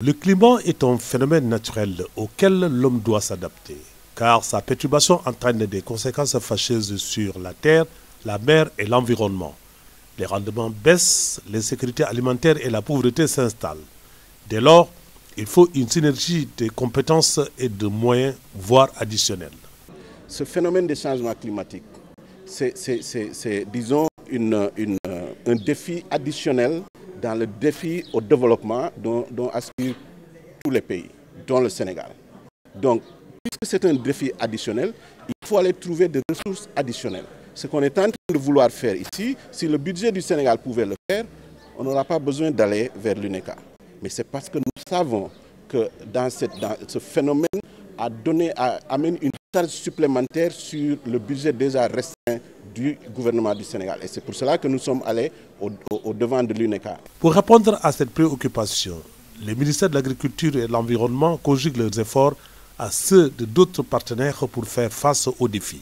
Le climat est un phénomène naturel auquel l'homme doit s'adapter, car sa perturbation entraîne des conséquences fâcheuses sur la terre, la mer et l'environnement. Les rendements baissent, l'insécurité alimentaire et la pauvreté s'installent. Dès lors, il faut une synergie de compétences et de moyens, voire additionnels. Ce phénomène de changement climatique, c'est disons, un défi additionnel dans le défi au développement dont aspirent tous les pays, dont le Sénégal. Donc, puisque c'est un défi additionnel, il faut aller trouver des ressources additionnelles. Ce qu'on est en train de vouloir faire ici, si le budget du Sénégal pouvait le faire, on n'aura pas besoin d'aller vers l'UNECA. Mais c'est parce que nous savons que dans ce phénomène amène une charge supplémentaire sur le budget déjà restreint du gouvernement du Sénégal. Et c'est pour cela que nous sommes allés au devant de l'UNECA. Pour répondre à cette préoccupation, les ministères de l'Agriculture et de l'Environnement conjuguent leurs efforts à ceux de d'autres partenaires pour faire face aux défis.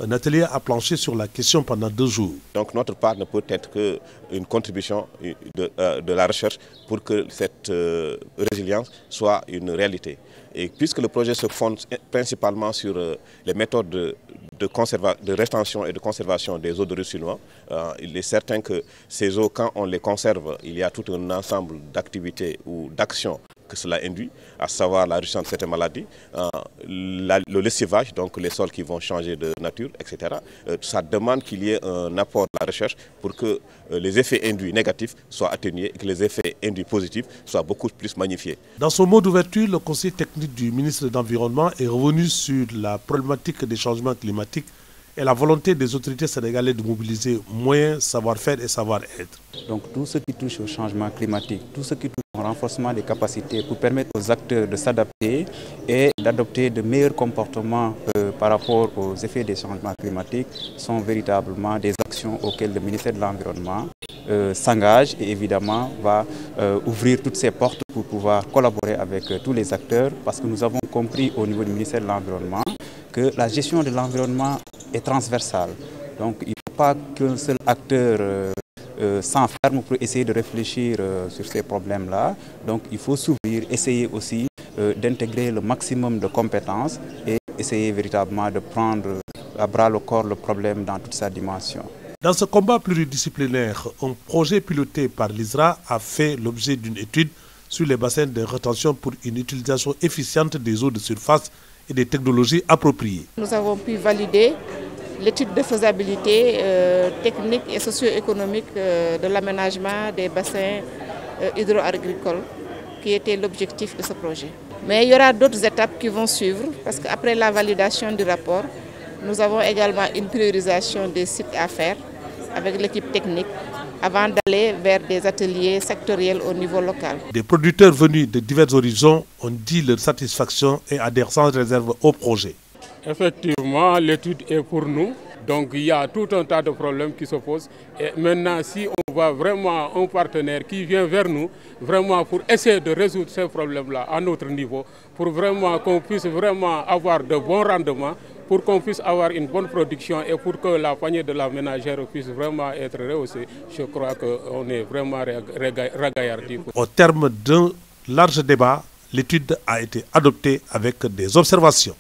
Un atelier a planché sur la question pendant 2 jours. Donc notre part ne peut être qu'une contribution de la recherche pour que cette résilience soit une réalité. Et puisque le projet se fonde principalement sur les méthodes de rétention et de conservation des eaux de ruissellement, il est certain que ces eaux, quand on les conserve, il y a tout un ensemble d'activités ou d'actions que cela induit, à savoir la réduction de certaines maladies, le lessivage, donc les sols qui vont changer de nature, etc. Ça demande qu'il y ait un apport de la recherche pour que les effets induits négatifs soient atténués et que les effets induits positifs soient beaucoup plus magnifiés. Dans son mot d'ouverture, le conseil technique du ministre de l'Environnement est revenu sur la problématique des changements climatiques et la volonté des autorités sénégalaises de mobiliser moyens, savoir-faire et savoir-être. Donc tout ce qui touche au changement climatique, tout ce qui touche au renforcement des capacités pour permettre aux acteurs de s'adapter et d'adopter de meilleurs comportements par rapport aux effets des changements climatiques sont véritablement des actions auxquelles le ministère de l'Environnement s'engage et évidemment va ouvrir toutes ses portes pour pouvoir collaborer avec tous les acteurs parce que nous avons compris au niveau du ministère de l'Environnement que la gestion de l'environnement est transversale. Donc il ne faut pas qu'un seul acteur s'enferme pour essayer de réfléchir sur ces problèmes-là. Donc il faut s'ouvrir, essayer aussi d'intégrer le maximum de compétences et essayer véritablement de prendre à bras le corps le problème dans toute sa dimension. Dans ce combat pluridisciplinaire, un projet piloté par l'ISRA a fait l'objet d'une étude sur les bassins de rétention pour une utilisation efficiente des eaux de surface et des technologies appropriées. Nous avons pu valider l'étude de faisabilité technique et socio-économique de l'aménagement des bassins hydro-agricoles qui était l'objectif de ce projet. Mais il y aura d'autres étapes qui vont suivre parce qu'après la validation du rapport, nous avons également une priorisation des sites à faire avec l'équipe technique avant d'aller vers des ateliers sectoriels au niveau local. Des producteurs venus de divers horizons ont dit leur satisfaction et adhèrent sans réserve au projet. Effectivement, l'étude est pour nous. Donc il y a tout un tas de problèmes qui se posent. Et maintenant, si on voit vraiment un partenaire qui vient vers nous, vraiment pour essayer de résoudre ces problèmes-là à notre niveau, pour vraiment qu'on puisse vraiment avoir de bons rendements, pour qu'on puisse avoir une bonne production et pour que la panier de la ménagère puisse vraiment être rehaussée, je crois qu'on est vraiment ragaillardi. Au terme d'un large débat, l'étude a été adoptée avec des observations.